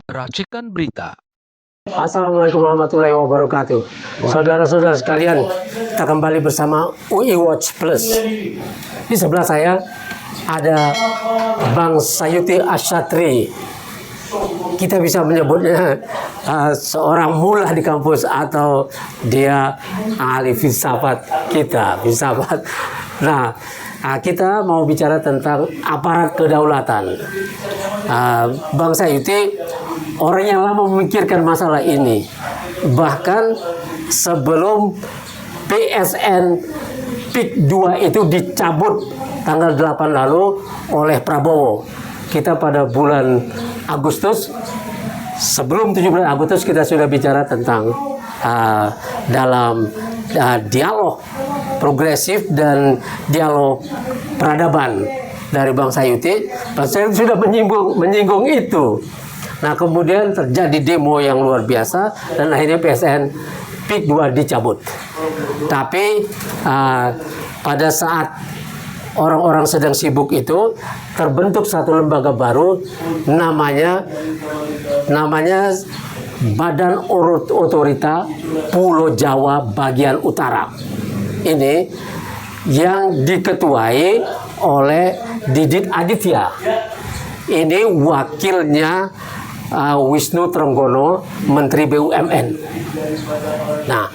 Racikan Berita. Assalamualaikum warahmatullahi wabarakatuh. Saudara-saudara sekalian, kita kembali bersama UI Watch Plus. Di sebelah saya ada Bang Sayuti Asyatri. Kita bisa menyebutnya seorang mullah di kampus atau dia ahli filsafat kita, filsafat. Nah, kita mau bicara tentang aparat kedaulatan. Bang Sayuti orang yang lama memikirkan masalah ini. Bahkan sebelum PSN PIK 2 itu dicabut tanggal 8 lalu oleh Prabowo. Kita pada bulan Agustus, sebelum 17 Agustus kita sudah bicara tentang dalam dialog progresif dan dialog peradaban dari Bang Sayuti. Bang Sayuti sudah menyinggung itu. Nah, kemudian terjadi demo yang luar biasa dan akhirnya PSN PIK 2 dicabut. Tapi pada saat orang-orang sedang sibuk itu terbentuk satu lembaga baru namanya Badan Otorita Pulau Jawa Bagian Utara. Ini yang diketuai oleh Didit Aditya. Ini wakilnya Wisnu Trenggono, Menteri BUMN. Nah,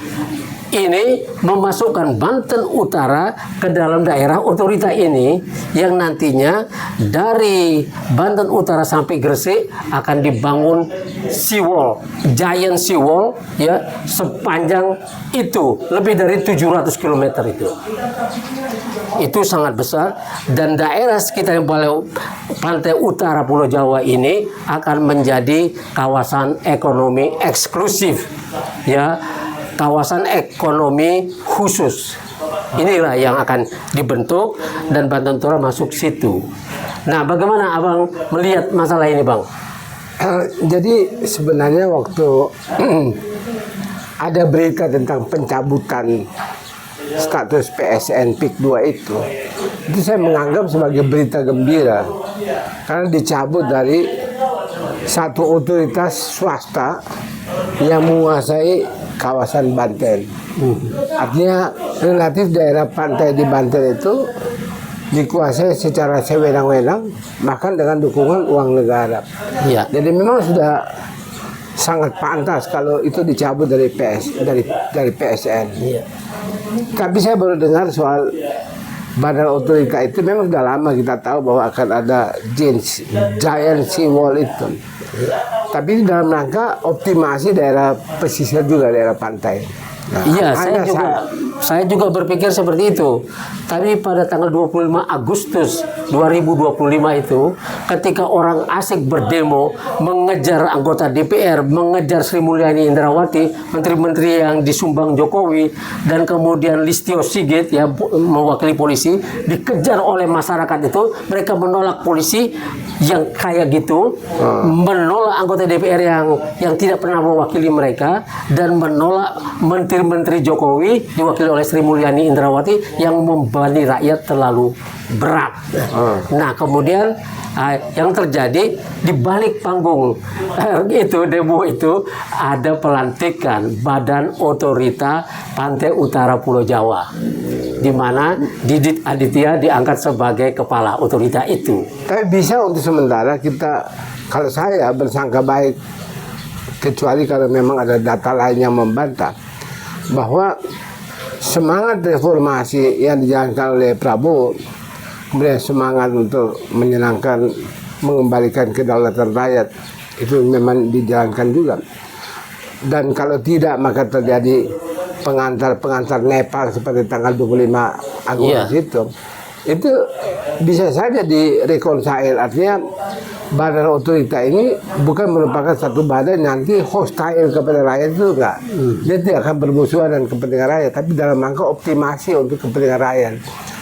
ini memasukkan Banten Utara ke dalam daerah otorita ini yang nantinya dari Banten Utara sampai Gresik akan dibangun seawall, giant seawall ya, sepanjang itu lebih dari 700 km itu. Itu sangat besar dan daerah sekitar yang pantai utara Pulau Jawa ini akan menjadi kawasan ekonomi eksklusif ya, kawasan ekonomi khusus. Inilah yang akan dibentuk dan Banten Utara masuk situ. Nah, bagaimana Abang melihat masalah ini, Bang? Jadi sebenarnya waktu ada berita tentang pencabutan status PSN PIK 2 itu saya menganggap sebagai berita gembira karena dicabut dari satu otoritas swasta yang menguasai kawasan Banten. Artinya relatif daerah pantai di Banten itu dikuasai secara sewenang-wenang, bahkan dengan dukungan uang negara. Ya. Jadi memang sudah sangat pantas kalau itu dicabut dari PSN. Ya. Tapi saya baru dengar soal badan otorita itu memang sudah lama kita tahu bahwa akan ada giant seawall itu. Tapi dalam rangka optimasi daerah pesisir juga, daerah pantai. Nah, iya, saya juga berpikir seperti itu. Tapi pada tanggal 25 Agustus 2025 itu, ketika orang asik berdemo mengejar anggota DPR, mengejar Sri Mulyani Indrawati, menteri-menteri yang disumbang Jokowi, dan kemudian Listio Sigit yang mewakili polisi, dikejar oleh masyarakat itu, mereka menolak polisi yang kayak gitu, menolak anggota DPR yang tidak pernah mewakili mereka, dan menolak menteri Jokowi diwakili oleh Sri Mulyani Indrawati yang membebani rakyat terlalu berat. Nah, kemudian yang terjadi di balik panggung itu demo itu ada pelantikan Badan Otorita Pantai Utara Pulau Jawa, di mana Didit Aditya diangkat sebagai kepala otorita itu. Tapi bisa untuk sementara kita, kalau saya bersangka baik, kecuali kalau memang ada data lain yang membantah bahwa semangat reformasi yang dijalankan oleh Prabowo, kemudian semangat untuk menyenangkan, mengembalikan kedaulatan rakyat, itu memang dijalankan juga. Dan kalau tidak maka terjadi pengantar Nepal seperti tanggal 25 Agustus itu bisa saja direkonsil. Artinya badan otorita ini bukan merupakan satu badan nanti hostile kepada rakyat, itu enggak. Dia tidak akan bermusuhan dengan kepentingan rakyat, tapi dalam rangka optimasi untuk kepentingan rakyat.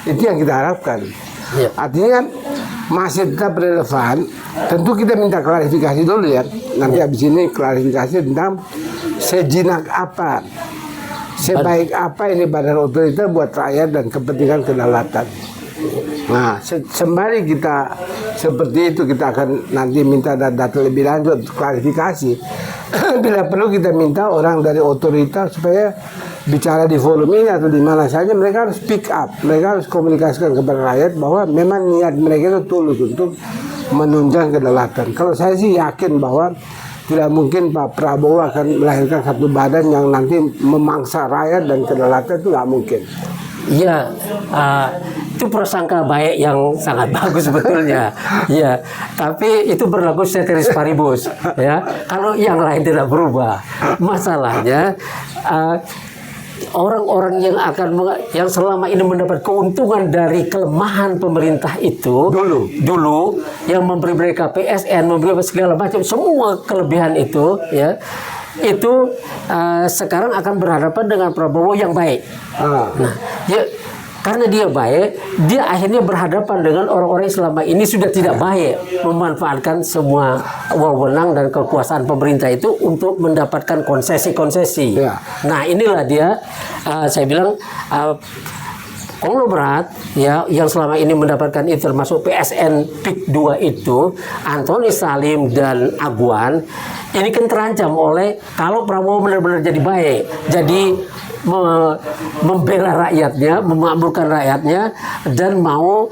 Itu yang kita harapkan. Ya. Artinya masih tetap relevan. Tentu kita minta klarifikasi dulu ya. Nanti habis ini klarifikasi tentang sejinak apa, sebaik apa ini badan otorita buat rakyat dan kepentingan kedaulatan. Nah, sembari kita seperti itu kita akan nanti minta data lebih lanjut klarifikasi. Bila perlu kita minta orang dari otoritas supaya bicara di forum ini atau di mana saja, mereka harus speak up, mereka harus komunikasikan kepada rakyat bahwa memang niat mereka itu tulus untuk menunjang kedaulatan. Kalau saya sih yakin bahwa tidak mungkin Pak Prabowo akan melahirkan satu badan yang nanti memangsa rakyat dan kedaulatan, itu nggak mungkin. Ya, itu prasangka baik yang sangat bagus sebetulnya. Ya, tapi itu berlaku ceteris paribus. Ya, kalau yang lain tidak berubah, masalahnya orang-orang yang selama ini mendapat keuntungan dari kelemahan pemerintah itu dulu yang memberi mereka PSN, memberi segala macam semua kelebihan itu, ya. Itu sekarang akan berhadapan dengan Prabowo yang baik. Nah, ya, karena dia baik, dia akhirnya berhadapan dengan orang-orang yang selama ini sudah tidak baik, memanfaatkan semua wewenang dan kekuasaan pemerintah itu untuk mendapatkan konsesi-konsesi. Ya. Nah, inilah dia, saya bilang, konglomerat ya yang selama ini mendapatkan itu, termasuk PSN PIK 2 itu, Antoni Salim dan Aguan, ini kan terancam oleh kalau Prabowo benar-benar jadi baik, jadi membela rakyatnya, memakmurkan rakyatnya, dan mau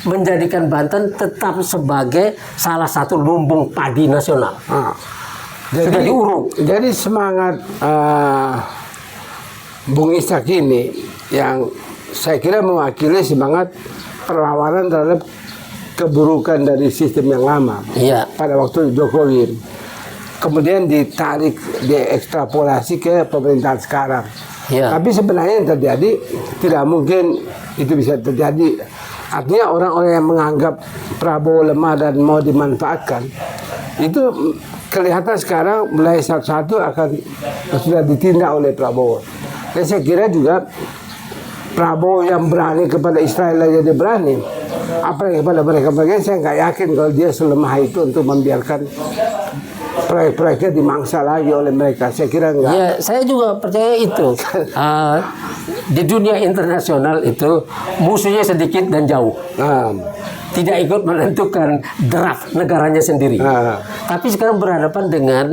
menjadikan Banten tetap sebagai salah satu lumbung padi nasional. Sudah diuruk. Jadi semangat Bung Ishak ini yang saya kira mewakili semangat perlawanan terhadap keburukan dari sistem yang lama. Iya. Pada waktu Jokowi, kemudian ditarik, diekstrapolasi ke pemerintahan sekarang. Iya. Tapi sebenarnya yang terjadi tidak mungkin itu bisa terjadi. Artinya orang-orang yang menganggap Prabowo lemah dan mau dimanfaatkan, itu kelihatan sekarang mulai satu-satu akan sudah ditindak oleh Prabowo. Dan saya kira juga Prabowo yang berani kepada Israel aja dia berani, apalagi kepada mereka-mereka, saya nggak yakin kalau dia selemah itu untuk membiarkan proyek-proyeknya dimangsa lagi oleh mereka. Saya kira enggak. Ya, saya juga percaya itu. Di dunia internasional itu musuhnya sedikit dan jauh. Tidak ikut menentukan draft negaranya sendiri. Tapi sekarang berhadapan dengan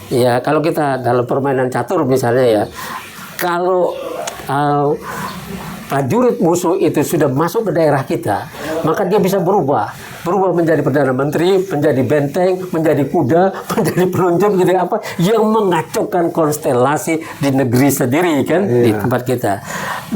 ya kalau kita dalam permainan catur misalnya ya, kalau prajurit musuh itu sudah masuk ke daerah kita, maka dia bisa berubah menjadi perdana menteri, menjadi benteng, menjadi kuda, menjadi penunjuk, menjadi apa yang mengacaukan konstelasi di negeri sendiri kan, di tempat kita.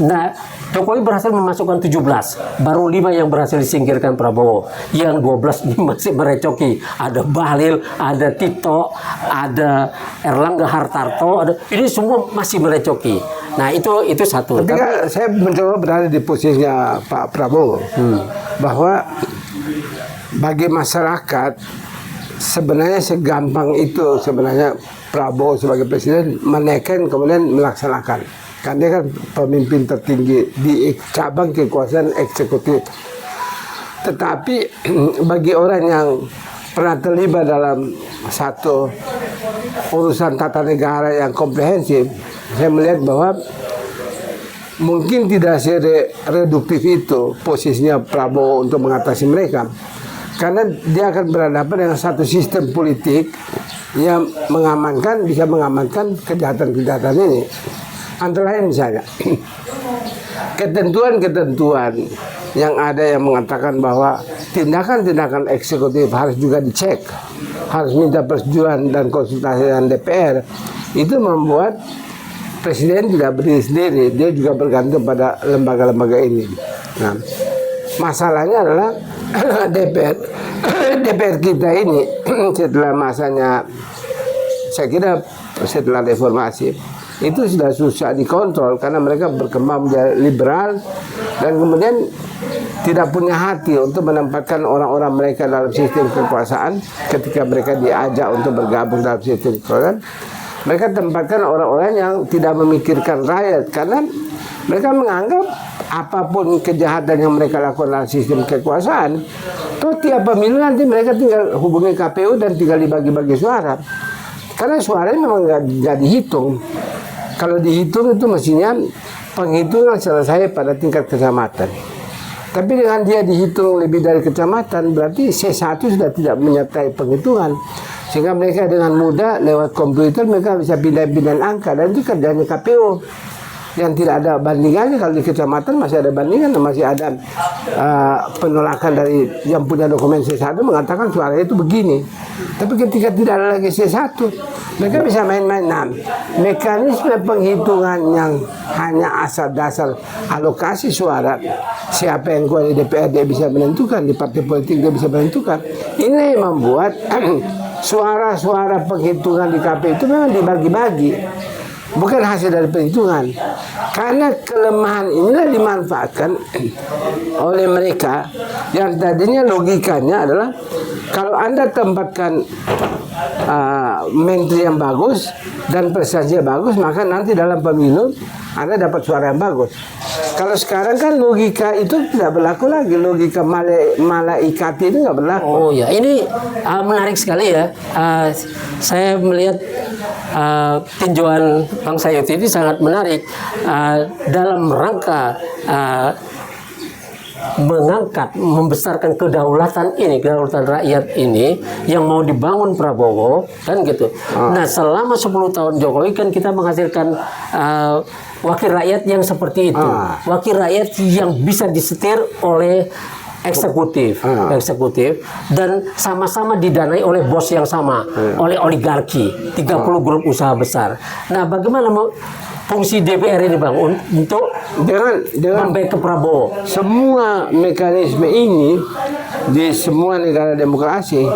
Nah, Jokowi berhasil memasukkan 17, baru 5 yang berhasil disingkirkan Prabowo, yang 12 ini masih merecoki. Ada Bahlil, ada Tito, ada Erlangga Hartarto, ini semua masih merecoki. Nah, itu satu. Ketika saya mencoba berada di posisinya Pak Prabowo, bahwa bagi masyarakat sebenarnya segampang itu sebenarnya Prabowo sebagai presiden menekan kemudian melaksanakan. Kan dia kan pemimpin tertinggi di cabang kekuasaan eksekutif. Tetapi bagi orang yang pernah terlibat dalam satu urusan tata negara yang komprehensif, saya melihat bahwa mungkin tidak sereduktif itu posisinya Prabowo untuk mengatasi mereka. Karena dia akan berhadapan dengan satu sistem politik yang bisa mengamankan kejahatan-kejahatan ini. Antara lain misalnya ketentuan-ketentuan yang ada yang mengatakan bahwa tindakan-tindakan eksekutif harus juga dicek, harus minta persetujuan dan konsultasi dengan DPR. Itu membuat presiden tidak berdiri sendiri, dia juga bergantung pada lembaga-lembaga ini. Nah, masalahnya adalah DPR kita ini setelah masanya, saya kira setelah reformasi itu sudah susah dikontrol karena mereka berkembang menjadi liberal dan kemudian tidak punya hati untuk menempatkan orang-orang mereka dalam sistem kekuasaan. Ketika mereka diajak untuk bergabung dalam sistem kekuasaan, mereka tempatkan orang-orang yang tidak memikirkan rakyat karena mereka menganggap apapun kejahatan yang mereka lakukan dalam sistem kekuasaan, toh tiap pemilu nanti mereka tinggal hubungi KPU dan tinggal dibagi-bagi suara. Karena suaranya memang nggak dihitung. Kalau dihitung itu mestinya penghitungan selesai pada tingkat kecamatan. Tapi dengan dia dihitung lebih dari kecamatan, berarti C1 sudah tidak menyertai penghitungan. Sehingga mereka dengan mudah lewat komputer mereka bisa pindah-pindah angka, dan itu kerjanya KPU yang tidak ada bandingannya. Kalau di kecamatan masih ada bandingan, masih ada penolakan dari yang punya dokumen C1 mengatakan suara itu begini. Tapi ketika tidak ada lagi C1, mereka bisa main-main. Nah, mekanisme penghitungan yang hanya asal dasar alokasi suara, siapa yang kuat di DPR dia bisa menentukan, di partai politik dia bisa menentukan. Ini yang membuat suara-suara penghitungan di KPU itu memang dibagi-bagi, bukan hasil dari perhitungan. Karena kelemahan inilah dimanfaatkan oleh mereka yang tadinya logikanya adalah kalau Anda tempatkan menteri yang bagus dan prestasinya bagus, maka nanti dalam pemilu Anda dapat suara yang bagus. Kalau sekarang kan logika itu tidak berlaku lagi, logika malaikat itu nggak berlaku. Oh ya, ini menarik sekali ya. Saya melihat tinjauan Bang Sayuti ini sangat menarik dalam rangka mengangkat, membesarkan kedaulatan rakyat ini yang mau dibangun Prabowo, kan gitu. Nah, selama 10 tahun Jokowi kan kita menghasilkan wakil rakyat yang seperti itu. Wakil rakyat yang bisa disetir oleh eksekutif dan sama-sama didanai oleh bos yang sama, oleh oligarki, 30 grup usaha besar. Nah, bagaimana fungsi DPR ini Bang untuk dengan baik ke Prabowo? Semua mekanisme ini di semua negara demokrasi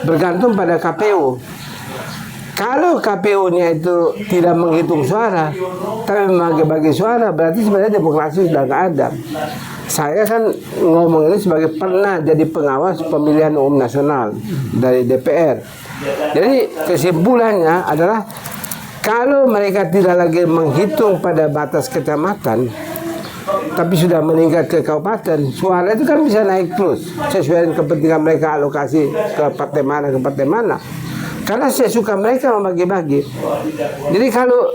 bergantung pada KPU. Kalau KPU-nya itu tidak menghitung suara, tapi membagi-bagi suara, berarti sebenarnya demokrasi sudah nggak ada. Saya kan ngomong ini sebagai pernah jadi pengawas pemilihan umum nasional dari DPR. Jadi kesimpulannya adalah kalau mereka tidak lagi menghitung pada batas kecamatan, tapi sudah meningkat ke kabupaten, suara itu kan bisa naik terus sesuai dengan kepentingan mereka alokasi ke partai mana. Karena saya suka mereka membagi-bagi. Jadi kalau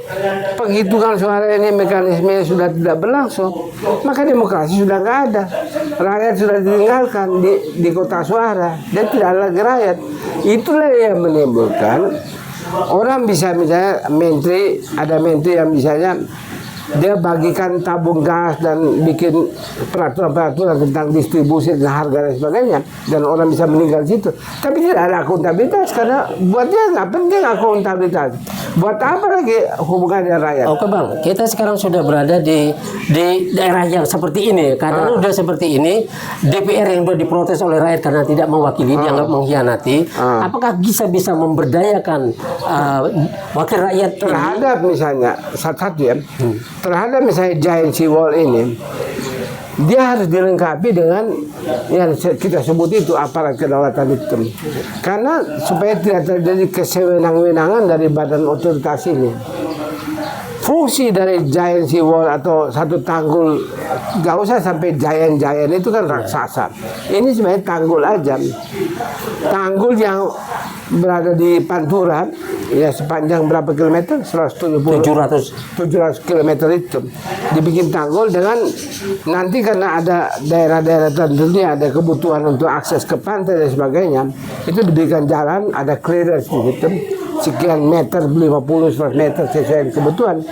penghitungan suara ini mekanisme sudah tidak berlangsung, maka demokrasi sudah nggak ada. Rakyat sudah ditinggalkan di kota suara dan tidak ada lagi rakyat. Itulah yang menimbulkan orang bisa misalnya ada menteri yang misalnya dia bagikan tabung gas dan bikin peraturan-peraturan tentang distribusi dan harga dan sebagainya, dan orang bisa meninggal di situ. Tapi tidak ada akuntabilitas karena buat dia nggak penting akuntabilitas. Buat apa lagi hubungan dengan rakyat? Oke Bang, kita sekarang sudah berada di daerah yang seperti ini. Karena sudah seperti ini, DPR yang sudah diprotes oleh rakyat karena tidak mewakili, dianggap mengkhianati. Apakah bisa memberdayakan wakil rakyat terhadap ini? Misalnya satu ya, terhadap misalnya giant sea wall ini, dia harus dilengkapi dengan yang kita sebut itu aparat kedaulatan hukum. Karena supaya tidak terjadi kesewenang-wenangan dari badan otoritas ini. Fungsi dari giant sea wall atau satu tanggul, gak usah sampai giant itu kan raksasa. Ini sebenarnya tanggul aja. Tanggul yang berada di Pantura, ya sepanjang berapa kilometer? 700 kilometer itu dibikin tanggul dengan nanti karena ada daerah-daerah tentunya ada kebutuhan untuk akses ke pantai dan sebagainya, itu diberikan jalan, ada clearance gitu sekian meter, 50-100 meter sesuai kebutuhan.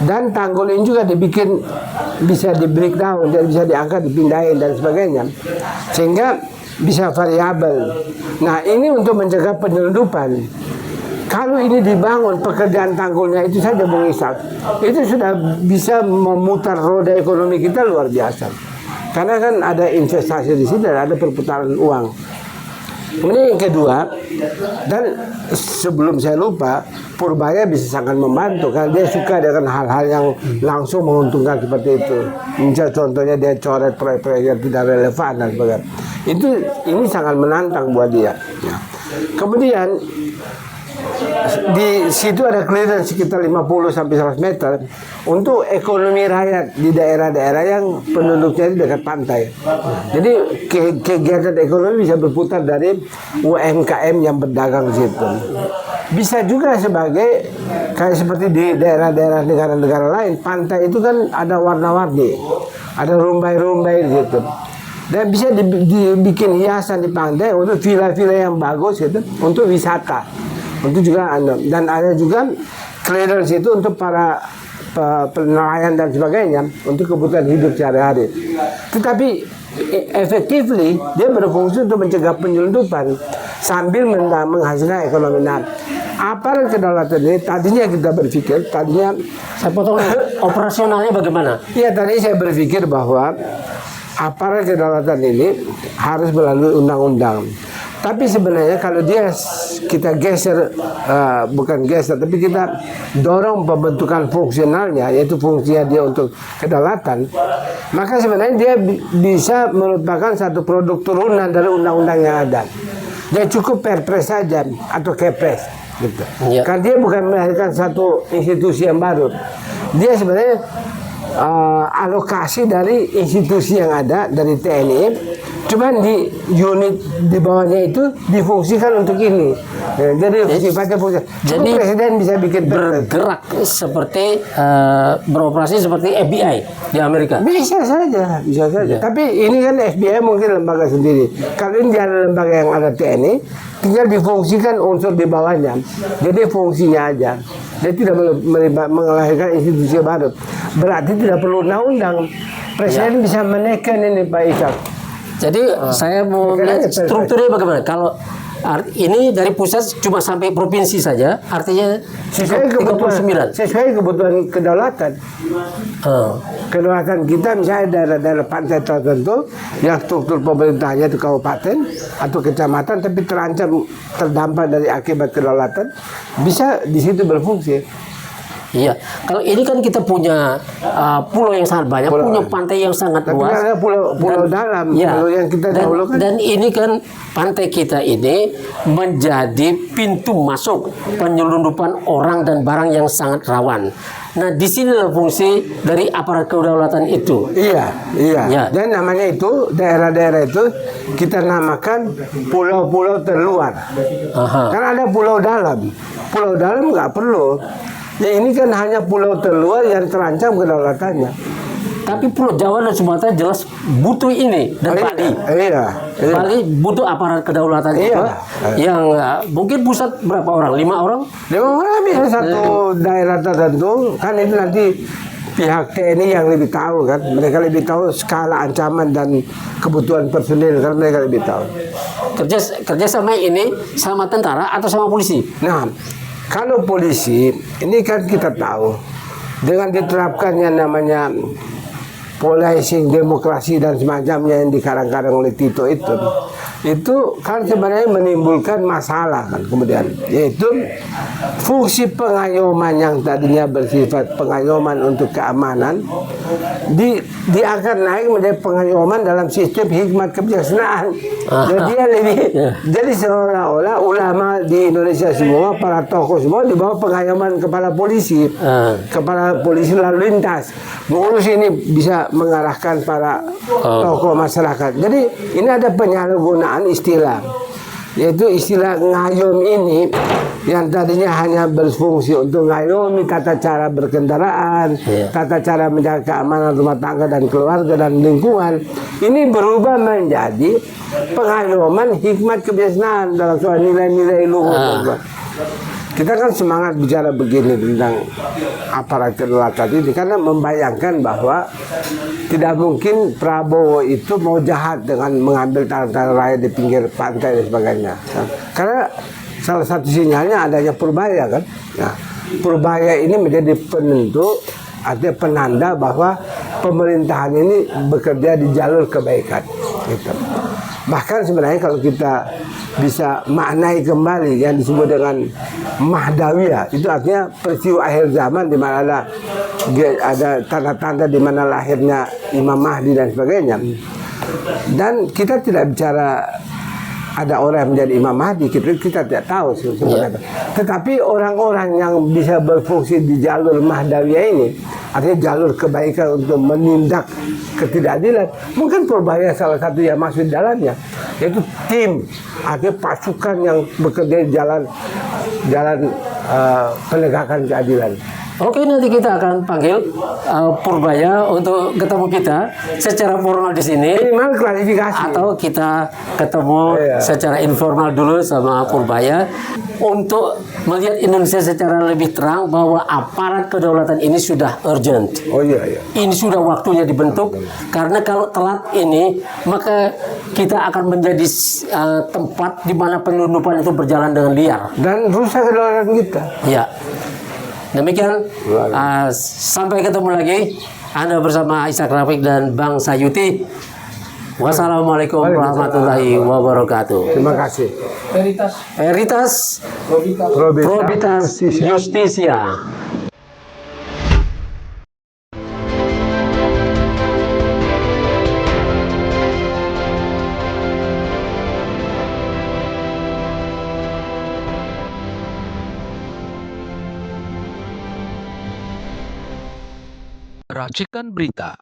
Dan tanggul ini juga dibikin bisa di breakdown, jadi bisa diangkat, dipindahin dan sebagainya, sehingga bisa variabel. Nah, ini untuk mencegah penyelundupan. Kalau ini dibangun, pekerjaan tanggulnya itu saja Bung Ishak, itu sudah bisa memutar roda ekonomi kita luar biasa. Karena kan ada investasi di sini, ada perputaran uang. Kemudian yang kedua, dan sebelum saya lupa, Purbaya bisa sangat membantu karena dia suka dengan hal-hal yang langsung menguntungkan seperti itu. Misalnya contohnya dia coret proyek-proyek yang tidak relevan dan sebagainya. Ini sangat menantang buat dia. Ya. Kemudian di situ ada clearance sekitar 50-100 meter untuk ekonomi rakyat di daerah-daerah yang penduduknya di dekat pantai. Jadi kegiatan ekonomi bisa berputar dari UMKM yang berdagang di situ. Bisa juga sebagai kayak seperti di daerah-daerah negara-negara lain, pantai itu kan ada warna-warni, ada rumbai-rumbai di situ. dan bisa dibikin hiasan di pantai untuk villa-villa yang bagus itu untuk wisata, untuk juga dan ada juga clearance itu untuk para nelayan dan sebagainya untuk kebutuhan hidup sehari-hari. Tetapi effectively dia berfungsi untuk mencegah penyelundupan sambil menghasilkan ekonomi. Nah, aparat kedaulatan ini tadinya kita berpikir, Saya potong, operasionalnya bagaimana? iya tadi saya berpikir bahwa aparat kedaulatan ini harus melalui undang-undang. Tapi sebenarnya kalau kita geser, bukan geser, tapi kita dorong pembentukan fungsionalnya, yaitu fungsinya dia untuk kedaulatan, maka sebenarnya dia bisa merupakan satu produk turunan dari undang-undang yang ada. Dia cukup perpres saja atau kepres, gitu. Ya. Kan dia bukan melahirkan satu institusi yang baru. Dia sebenarnya alokasi dari institusi yang ada dari TNI, cuman di unit di bawahnya itu difungsikan untuk ini. Jadi sifatnya fungsi. Jadi presiden bisa bikin bergerak seperti beroperasi seperti FBI di Amerika. bisa saja. Tapi ini kan FBI mungkin lembaga sendiri. Kalau ini ada lembaga yang ada TNI, tinggal difungsikan unsur di bawahnya. Jadi fungsinya aja. Dia tidak melahirkan institusi baru. Berarti tidak perlu undang-undang. Presiden bisa menekan ini Pak Ishak. Jadi saya mau lihat strukturnya bagaimana. Kalau ini dari pusat cuma sampai provinsi saja, artinya sesuai kebutuhan kedaulatan. Kedaulatan kita misalnya daerah-daerah pantai tertentu yang struktur pemerintahnya itu kabupaten atau kecamatan tapi terdampak dari akibat kedaulatan, bisa di situ berfungsi. Iya, kalau ini kan kita punya pulau yang sangat banyak, punya pantai yang sangat luas. Tapi ada pulau dalam, pulau yang kita dahulukan. Dan ini kan pantai kita ini menjadi pintu masuk penyelundupan orang dan barang yang sangat rawan. Nah, di sinilah fungsi dari aparat kedaulatan itu. Iya. Ya. Dan namanya itu daerah-daerah itu kita namakan pulau-pulau terluar. Karena ada pulau dalam. Pulau dalam nggak perlu. Ya ini kan hanya pulau terluar yang terancam kedaulatannya. Tapi Pulau Jawa dan Sumatera jelas butuh ini, dan Bali. Iya. Bali butuh aparat kedaulatan itu. Yang mungkin pusat berapa orang? 5 orang? 5 orang ya satu daerah tertentu. Kan itu nanti pihak TNI yang lebih tahu kan. Mereka lebih tahu skala ancaman dan kebutuhan personil kan, mereka lebih tahu. Kerja sama ini sama tentara atau sama polisi? Nah, kalau polisi, ini kan kita tahu dengan diterapkannya namanya polarisasi demokrasi dan semacamnya yang dikarang-karang oleh Tito itu kan sebenarnya menimbulkan masalah kan kemudian, yaitu fungsi pengayoman yang tadinya bersifat pengayoman untuk keamanan diangkat naik menjadi pengayoman dalam sistem hikmat kebijaksanaan. Jadi dia jadi seolah-olah ulama di Indonesia semua, para tokoh semua di bawah pengayoman kepala polisi, kepala polisi lalu lintas mengurus ini, bisa mengarahkan para tokoh masyarakat. Jadi ini ada penyalahgunaan istilah, yaitu istilah ngayom ini yang tadinya hanya berfungsi untuk ngayomi tata cara berkendaraan, tata cara menjaga keamanan rumah tangga dan keluarga dan lingkungan, ini berubah menjadi pengayoman hikmat kebijaksanaan dalam soal nilai-nilai luhur. Kita kan semangat bicara begini tentang aparat kedaulatan ini karena membayangkan bahwa tidak mungkin Prabowo itu mau jahat dengan mengambil tanah-tanah rakyat di pinggir pantai dan sebagainya. Karena salah satu sinyalnya adanya Purbaya kan. Nah, Purbaya ini menjadi penentu, artinya penanda bahwa pemerintahan ini bekerja di jalur kebaikan. Gitu. Bahkan sebenarnya kalau kita bisa maknai kembali yang disebut dengan Mahdawiyah, itu artinya peristiwa akhir zaman di mana ada tanda-tanda di mana lahirnya Imam Mahdi dan sebagainya. Dan kita tidak bicara ada orang yang menjadi Imam Mahdi, kita tidak tahu sebenarnya. Tetapi orang-orang yang bisa berfungsi di jalur Mahdawiyah ini, artinya jalur kebaikan untuk menindak ketidakadilan, mungkin Purbaya salah satu yang masuk di dalamnya, yaitu tim, artinya pasukan yang bekerja di jalan penegakan keadilan. Oke, nanti kita akan panggil Purbaya untuk ketemu kita secara formal di sini, Minimal klarifikasi. atau kita ketemu Iya. secara informal dulu sama Purbaya untuk melihat Indonesia secara lebih terang bahwa aparat kedaulatan ini sudah urgent. Oh iya iya. Ini sudah waktunya dibentuk, karena kalau telat ini maka kita akan menjadi tempat di mana penyelundupan itu berjalan dengan liar. Dan rusak kedaulatan kita. Ya, demikian. Sampai ketemu lagi. Anda bersama Ishak Rafiq dan Bang Sayuti. Wassalamualaikum warahmatullahi wabarakatuh. Terima kasih. Veritas Probitas Justisia. Racikan berita